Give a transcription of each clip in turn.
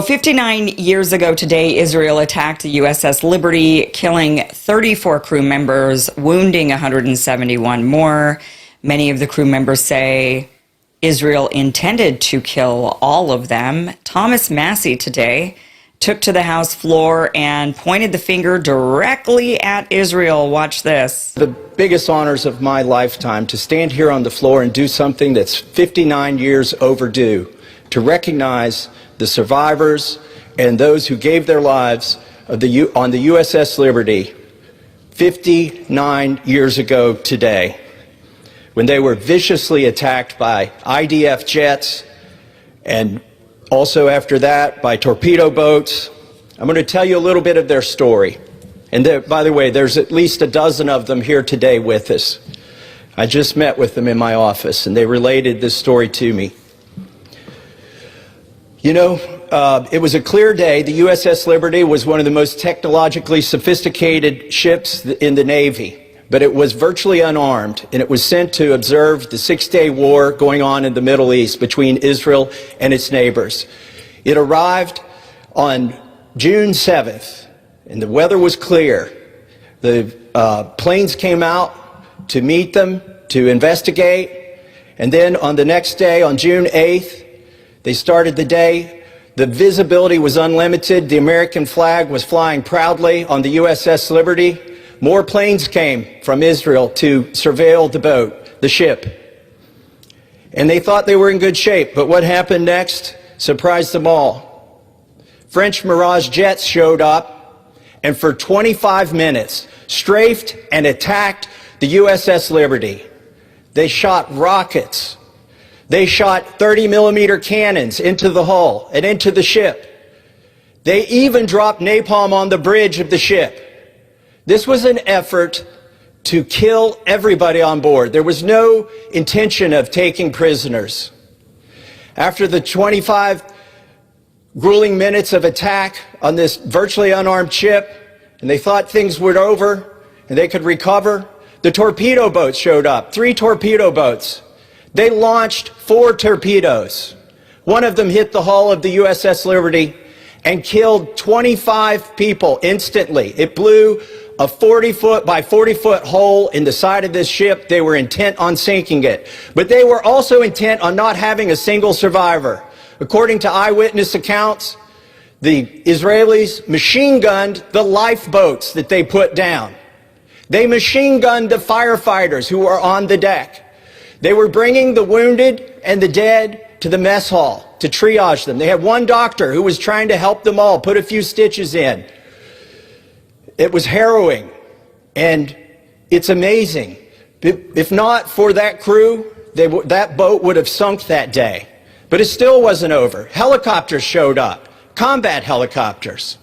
59 years ago today, Israel attacked the USS Liberty, killing 34 crew members, wounding 171 more. Many of the crew members say Israel intended to kill all of them. Thomas Massie today took to the House floor and pointed the finger directly at Israel. Watch this. The biggest honors of my lifetime to stand here on the floor and do something that's 59 years overdue, to recognize the survivors and those who gave their lives on the USS Liberty 59 years ago today, when they were viciously attacked by IDF jets and also after that by torpedo boats. I'm going to tell you a little bit of their story. And there, by the way, there's at least a dozen of them here today with us. I just met with them in my office, and they related this story to me. You know, it was a clear day. The USS Liberty was one of the most technologically sophisticated ships in the Navy, but it was virtually unarmed, and it was sent to observe the six-day war going on in the Middle East between Israel and its neighbors. It arrived on June 7th, and the weather was clear. The planes came out to meet them, to investigate, and then on the next day, on June 8th, they started the day. The visibility was unlimited. The American flag was flying proudly on the USS Liberty. More planes came from Israel to surveil the boat, the ship. And they thought they were in good shape, but what happened next surprised them all. French Mirage jets showed up and for 25 minutes strafed and attacked the USS Liberty. They shot rockets. They shot 30-millimeter cannons into the hull and into the ship. They even dropped napalm on the bridge of the ship. This was an effort to kill everybody on board. There was no intention of taking prisoners. After the 25 grueling minutes of attack on this virtually unarmed ship, and they thought things were over and they could recover, the torpedo boats showed up, 3 torpedo boats. They launched 4 torpedoes. One of them hit the hull of the USS Liberty and killed 25 people instantly. It blew a 40-foot by 40-foot hole in the side of this ship. They were intent on sinking it. But they were also intent on not having a single survivor. According to eyewitness accounts, the Israelis machine-gunned the lifeboats that they put down. They machine-gunned the firefighters who were on the deck. They were bringing the wounded and the dead to the mess hall to triage them. They had one doctor who was trying to help them all, put a few stitches in. It was harrowing, and it's amazing. If not for that crew, that boat would have sunk that day. But it still wasn't over. Helicopters showed up, combat helicopters.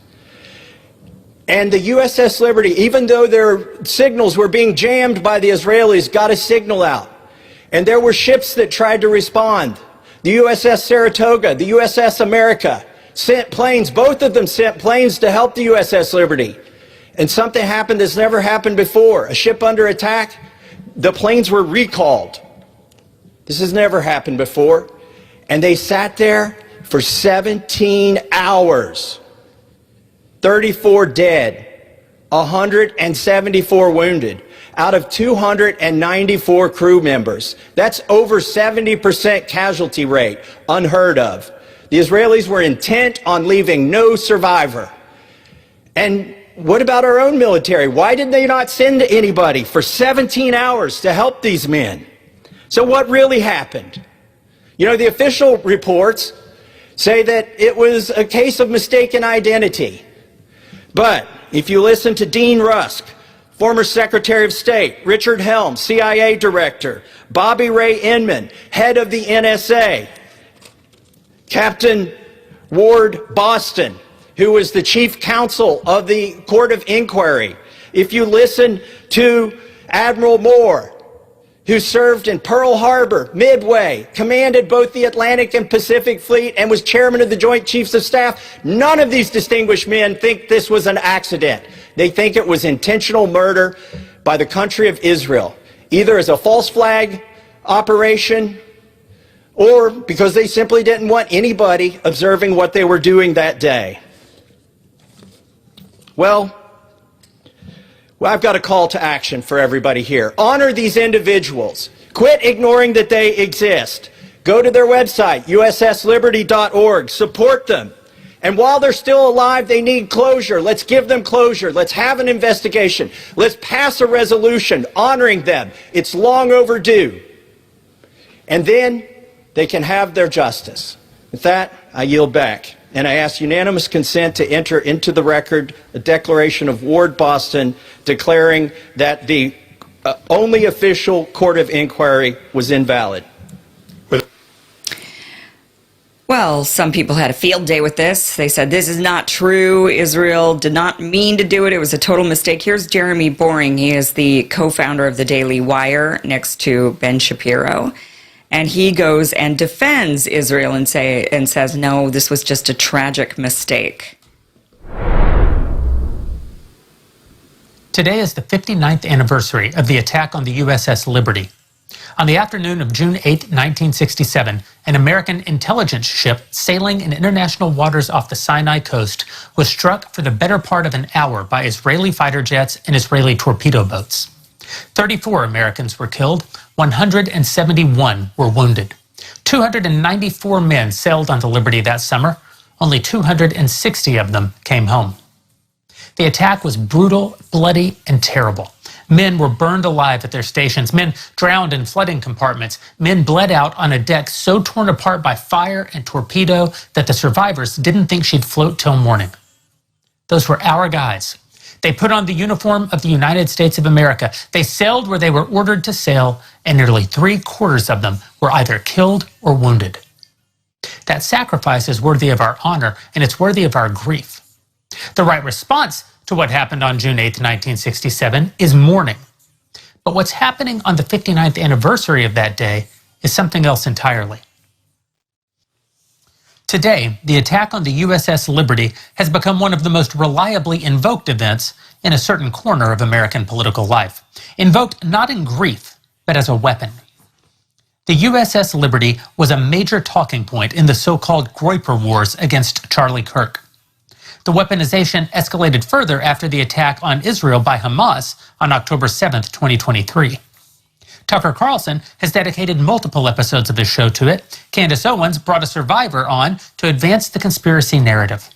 And the USS Liberty, even though their signals were being jammed by the Israelis, got a signal out. And there were ships that tried to respond. The USS Saratoga, the USS America sent planes. Both of them sent planes to help the USS Liberty. And something happened that's never happened before. A ship under attack, the planes were recalled. This has never happened before. And they sat there for 17 hours. 34 dead, 174 wounded. Out of 294 crew members. That's over 70% casualty rate, unheard of. The Israelis were intent on leaving no survivor. And what about our own military? Why did they not send anybody for 17 hours to help these men? So what really happened? You know, the official reports say that it was a case of mistaken identity. But if you listen to Dean Rusk, former Secretary of State, Richard Helms, CIA Director, Bobby Ray Inman, head of the NSA, Captain Ward Boston, who was the chief counsel of the Court of Inquiry. If you listen to Admiral Moore, who served in Pearl Harbor, Midway, commanded both the Atlantic and Pacific Fleet, and was chairman of the Joint Chiefs of Staff, none of these distinguished men think this was an accident. They think it was intentional murder by the country of Israel, either as a false flag operation or because they simply didn't want anybody observing what they were doing that day. Well, I've got a call to action for everybody here. Honor these individuals. Quit ignoring that they exist. Go to their website, ussliberty.org. Support them. And while they're still alive, they need closure. Let's give them closure. Let's have an investigation. Let's pass a resolution honoring them. It's long overdue. And then they can have their justice. With that, I yield back. And I ask unanimous consent to enter into the record a declaration of Ward Boston declaring that the only official court of inquiry was invalid. Well, some people had a field day with this. They said, this is not true. Israel did not mean to do it. It was a total mistake. Here's Jeremy Boring. He is the co-founder of the Daily Wire next to Ben Shapiro. And he goes and defends Israel and says, no, this was just a tragic mistake. Today is the 59th anniversary of the attack on the USS Liberty. On the afternoon of June 8, 1967, an American intelligence ship sailing in international waters off the Sinai coast was struck for the better part of an hour by Israeli fighter jets and Israeli torpedo boats. 34 Americans were killed, 171 were wounded. 294 men sailed onto Liberty that summer. Only 260 of them came home. The attack was brutal, bloody, and terrible. Men were burned alive at their stations. Men drowned in flooding compartments. Men bled out on a deck so torn apart by fire and torpedo that the survivors didn't think she'd float till morning. Those were our guys. They put on the uniform of the United States of America. They sailed where they were ordered to sail, and nearly 3/4 of them were either killed or wounded. That sacrifice is worthy of our honor, and it's worthy of our grief. The right response to what happened on June 8, 1967 is mourning. But what's happening on the 59th anniversary of that day is something else entirely. Today, the attack on the USS Liberty has become one of the most reliably invoked events in a certain corner of American political life. Invoked not in grief, but as a weapon. The USS Liberty was a major talking point in the so-called Groyper Wars against Charlie Kirk. The weaponization escalated further after the attack on Israel by Hamas on October 7, 2023. Tucker Carlson has dedicated multiple episodes of his show to it. Candace Owens brought a survivor on to advance the conspiracy narrative.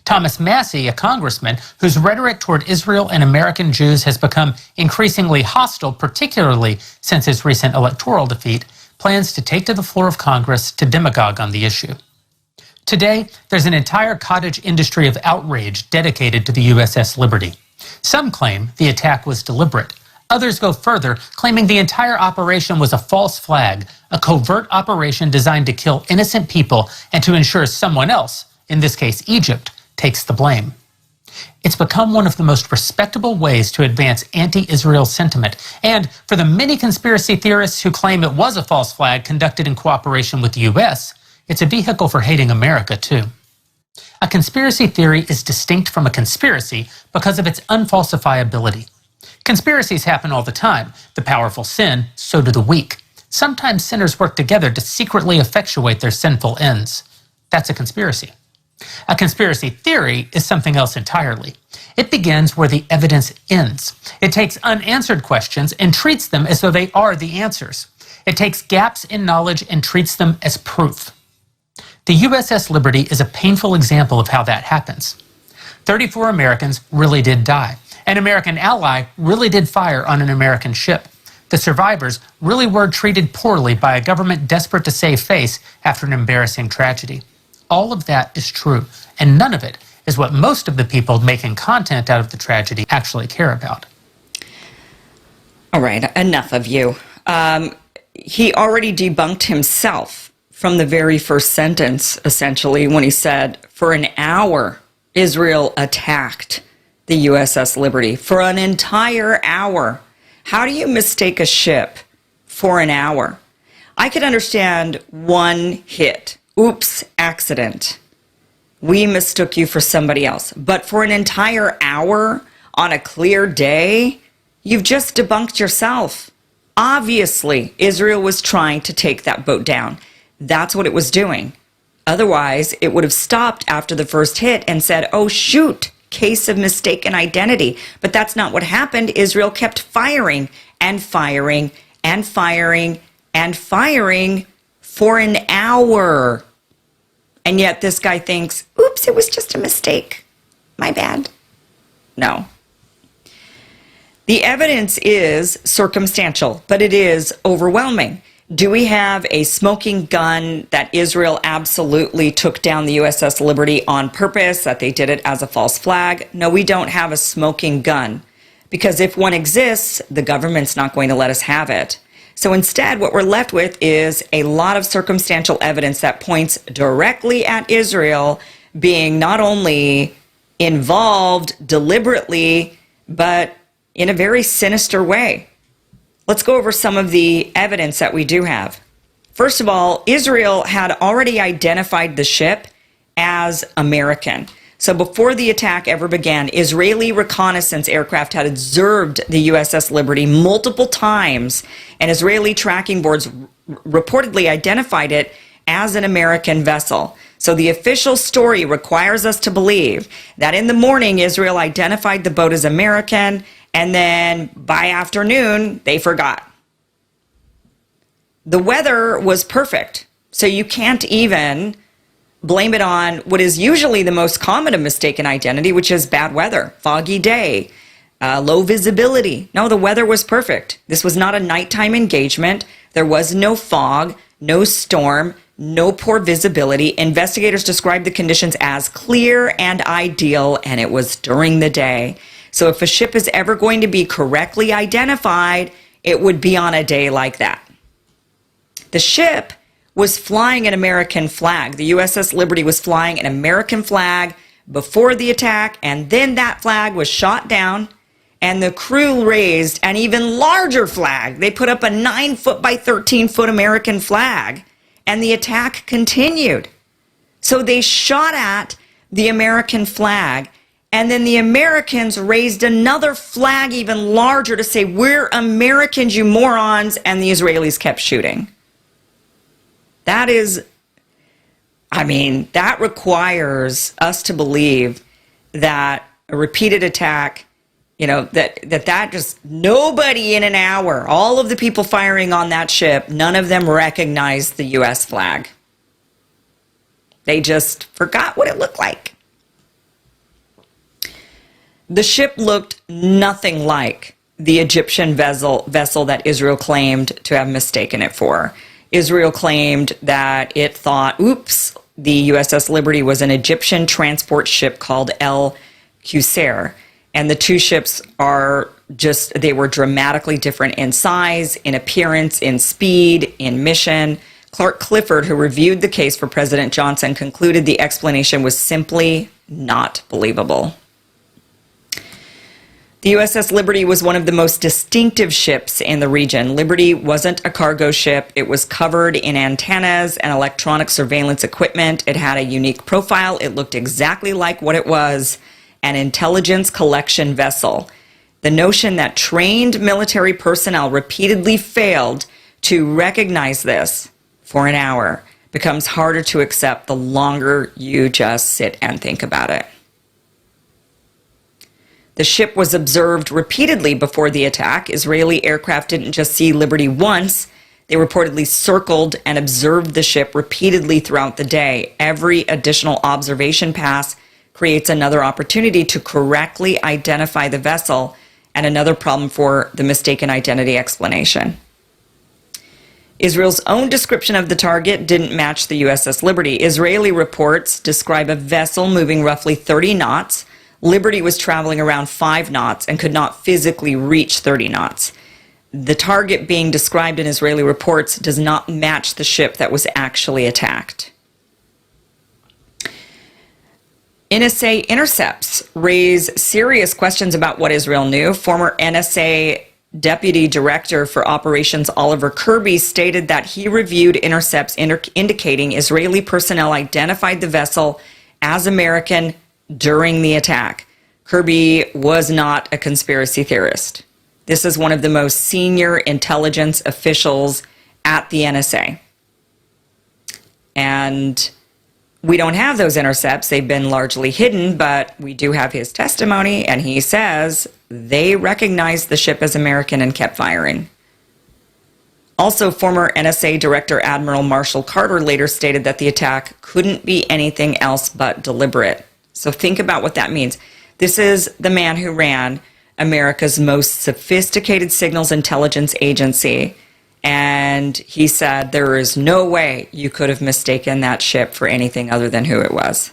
Thomas Massie, a congressman whose rhetoric toward Israel and American Jews has become increasingly hostile, particularly since his recent electoral defeat, plans to take to the floor of Congress to demagogue on the issue. Today, there's an entire cottage industry of outrage dedicated to the USS Liberty. Some claim the attack was deliberate. Others go further, claiming the entire operation was a false flag, a covert operation designed to kill innocent people and to ensure someone else, in this case Egypt, takes the blame. It's become one of the most respectable ways to advance anti-Israel sentiment, and for the many conspiracy theorists who claim it was a false flag conducted in cooperation with the U.S., it's a vehicle for hating America, too. A conspiracy theory is distinct from a conspiracy because of its unfalsifiability. Conspiracies happen all the time. The powerful sin, so do the weak. Sometimes sinners work together to secretly effectuate their sinful ends. That's a conspiracy. A conspiracy theory is something else entirely. It begins where the evidence ends. It takes unanswered questions and treats them as though they are the answers. It takes gaps in knowledge and treats them as proof. The USS Liberty is a painful example of how that happens. 34 Americans really did die. An American ally really did fire on an American ship. The survivors really were treated poorly by a government desperate to save face after an embarrassing tragedy. All of that is true, and none of it is what most of the people making content out of the tragedy actually care about. All right, enough of you. He already debunked himself from the very first sentence, essentially, when he said, for an hour, Israel attacked the USS Liberty. For an entire hour. How do you mistake a ship for an hour? I could understand one hit. Oops, accident. We mistook you for somebody else. But for an entire hour on a clear day, you've just debunked yourself. Obviously, Israel was trying to take that boat down. That's what it was doing. Otherwise, it would have stopped after the first hit and said, oh, shoot, case of mistaken identity. But that's not what happened. Israel kept firing and firing and firing and firing for an hour. And yet this guy thinks, oops, it was just a mistake. My bad. No. The evidence is circumstantial, but it is overwhelming. Do we have a smoking gun that Israel absolutely took down the USS Liberty on purpose, that they did it as a false flag? No, we don't have a smoking gun, because if one exists, the government's not going to let us have it. So instead, what we're left with is a lot of circumstantial evidence that points directly at Israel being not only involved deliberately, but in a very sinister way. Let's go over some of the evidence that we do have. First of all, Israel had already identified the ship as American. So before the attack ever began, Israeli reconnaissance aircraft had observed the USS Liberty multiple times, and Israeli tracking boards reportedly identified it as an American vessel. So the official story requires us to believe that in the morning, Israel identified the boat as American, and then by afternoon, they forgot. The weather was perfect, so you can't even blame it on what is usually the most common of mistaken identity, which is bad weather, foggy day, low visibility. No, the weather was perfect. This was not a nighttime engagement. There was no fog, no storm, no poor visibility. Investigators described the conditions as clear and ideal, and it was during the day. So if a ship is ever going to be correctly identified, it would be on a day like that. The ship was flying an American flag. The USS Liberty was flying an American flag before the attack, and then that flag was shot down, and the crew raised an even larger flag. They put up a 9-foot by 13-foot American flag, and the attack continued. So they shot at the American flag, and then the Americans raised another flag even larger to say, we're Americans, you morons, and the Israelis kept shooting. That is, that requires us to believe that a repeated attack, that just nobody in an hour, all of the people firing on that ship, none of them recognized the U.S. flag. They just forgot what it looked like. The ship looked nothing like the Egyptian vessel that Israel claimed to have mistaken it for. Israel claimed that it thought, oops, the USS Liberty was an Egyptian transport ship called El Qusair. And the two ships they were dramatically different in size, in appearance, in speed, in mission. Clark Clifford, who reviewed the case for President Johnson, concluded the explanation was simply not believable. The USS Liberty was one of the most distinctive ships in the region. Liberty wasn't a cargo ship. It was covered in antennas and electronic surveillance equipment. It had a unique profile. It looked exactly like what it was, an intelligence collection vessel. The notion that trained military personnel repeatedly failed to recognize this for an hour becomes harder to accept the longer you just sit and think about it. The ship was observed repeatedly before the attack. Israeli aircraft didn't just see Liberty once. They reportedly circled and observed the ship repeatedly throughout the day. Every additional observation pass creates another opportunity to correctly identify the vessel and another problem for the mistaken identity explanation. Israel's own description of the target didn't match the USS Liberty. Israeli reports describe a vessel moving roughly 30 knots. Liberty was traveling around 5 knots and could not physically reach 30 knots. The target being described in Israeli reports does not match the ship that was actually attacked. NSA intercepts raise serious questions about what Israel knew. Former NSA Deputy Director for Operations Oliver Kirby stated that he reviewed intercepts indicating Israeli personnel identified the vessel as American during the attack. Kirby was not a conspiracy theorist. This is one of the most senior intelligence officials at the NSA. And we don't have those intercepts. They've been largely hidden, but we do have his testimony, and he says they recognized the ship as American and kept firing. Also, former NSA Director Admiral Marshall Carter later stated that the attack couldn't be anything else but deliberate. So think about what that means. This is the man who ran America's most sophisticated signals intelligence agency, and he said there is no way you could have mistaken that ship for anything other than who it was.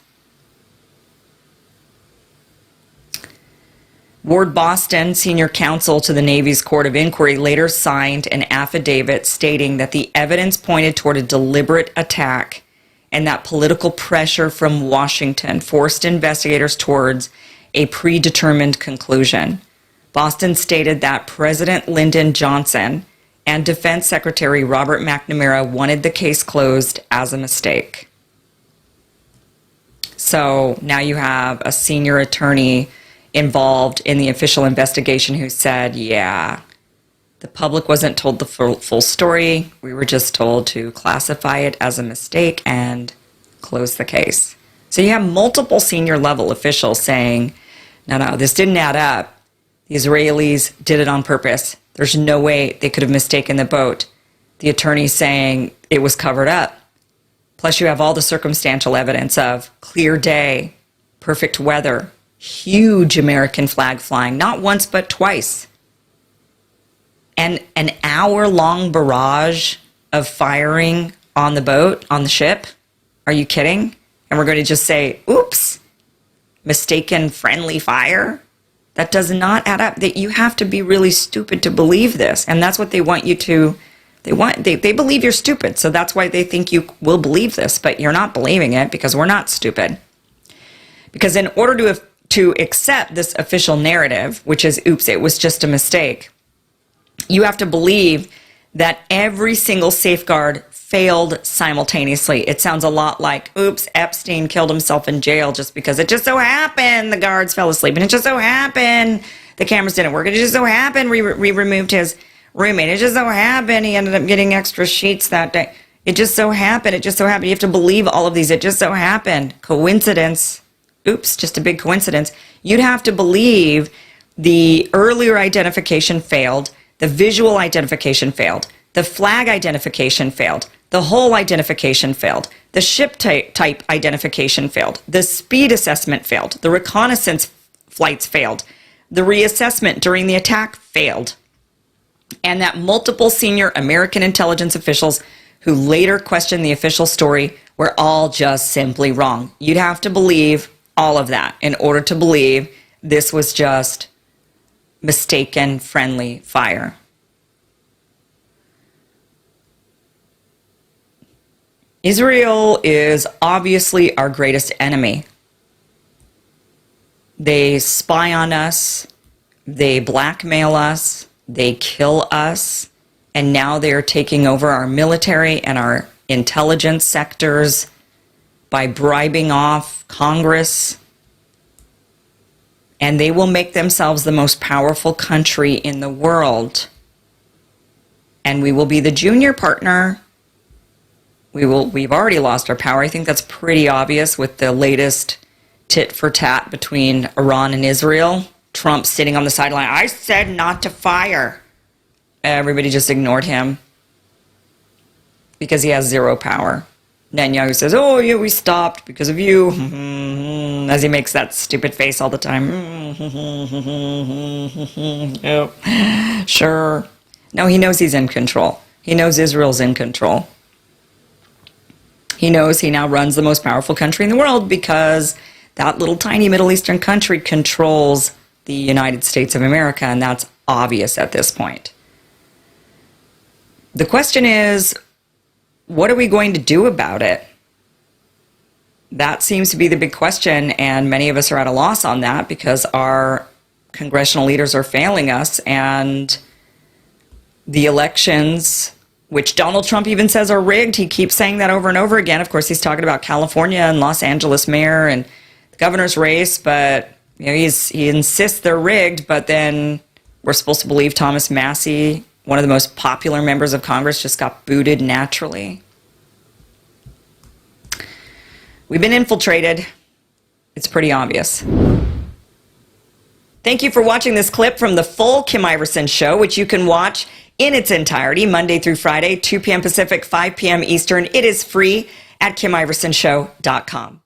Ward Boston, senior counsel to the Navy's Court of Inquiry, later signed an affidavit stating that the evidence pointed toward a deliberate attack and that political pressure from Washington forced investigators towards a predetermined conclusion. Boston stated that President Lyndon Johnson and Defense Secretary Robert McNamara wanted the case closed as a mistake. So now you have a senior attorney involved in the official investigation who said, yeah, the public wasn't told the full story. We were just told to classify it as a mistake and close the case. So you have multiple senior level officials saying, no, this didn't add up. The Israelis did it on purpose. There's no way they could have mistaken the boat. The attorney saying it was covered up. Plus you have all the circumstantial evidence of clear day, perfect weather, huge American flag flying, not once but twice. And an hour-long barrage of firing on the boat, on the ship. Are you kidding? And we're going to just say, oops, mistaken friendly fire? That does not add up. That you have to be really stupid to believe this. And that's what they want you to, they believe you're stupid. So that's why they think you will believe this, but you're not believing it because we're not stupid. Because in order to accept this official narrative, which is, oops, it was just a mistake, you have to believe that every single safeguard failed simultaneously. It sounds a lot like, oops, Epstein killed himself in jail just because it just so happened the guards fell asleep, and it just so happened the cameras didn't work, and it just so happened we removed his roommate, it just so happened he ended up getting extra sheets that day, it just so happened. You have to believe all of these. It just so happened. Coincidence. Oops, just a big coincidence. You'd have to believe the earlier identification failed, the visual identification failed, the flag identification failed, the hull identification failed, the ship type identification failed, the speed assessment failed, the reconnaissance flights failed, the reassessment during the attack failed, and that multiple senior American intelligence officials who later questioned the official story were all just simply wrong. You'd have to believe all of that in order to believe this was just mistaken friendly fire. Israel is obviously our greatest enemy. They spy on us, they blackmail us, they kill us, and now they are taking over our military and our intelligence sectors by bribing off Congress. And they will make themselves the most powerful country in the world. And we will be the junior partner. We've already lost our power. I think that's pretty obvious with the latest tit for tat between Iran and Israel. Trump sitting on the sideline. I said not to fire. Everybody just ignored him because he has zero power. Netanyahu says, oh, yeah, we stopped because of you, as he makes that stupid face all the time. Yep. Sure. No, he knows he's in control. He knows Israel's in control. He knows he now runs the most powerful country in the world because that little tiny Middle Eastern country controls the United States of America, and that's obvious at this point. The question is, what are we going to do about it? That seems to be the big question, and many of us are at a loss on that because our congressional leaders are failing us, and the elections, which Donald Trump even says are rigged, he keeps saying that over and over again. Of course, he's talking about California and Los Angeles mayor and the governor's race, but you know, he insists they're rigged, but then we're supposed to believe Thomas Massie, one of the most popular members of Congress, just got booted naturally. We've been infiltrated. It's pretty obvious. Thank you for watching this clip from the full Kim Iverson show, which you can watch in its entirety Monday through Friday, 2 p.m. Pacific, 5 p.m. Eastern. It is free at KimIversonShow.com.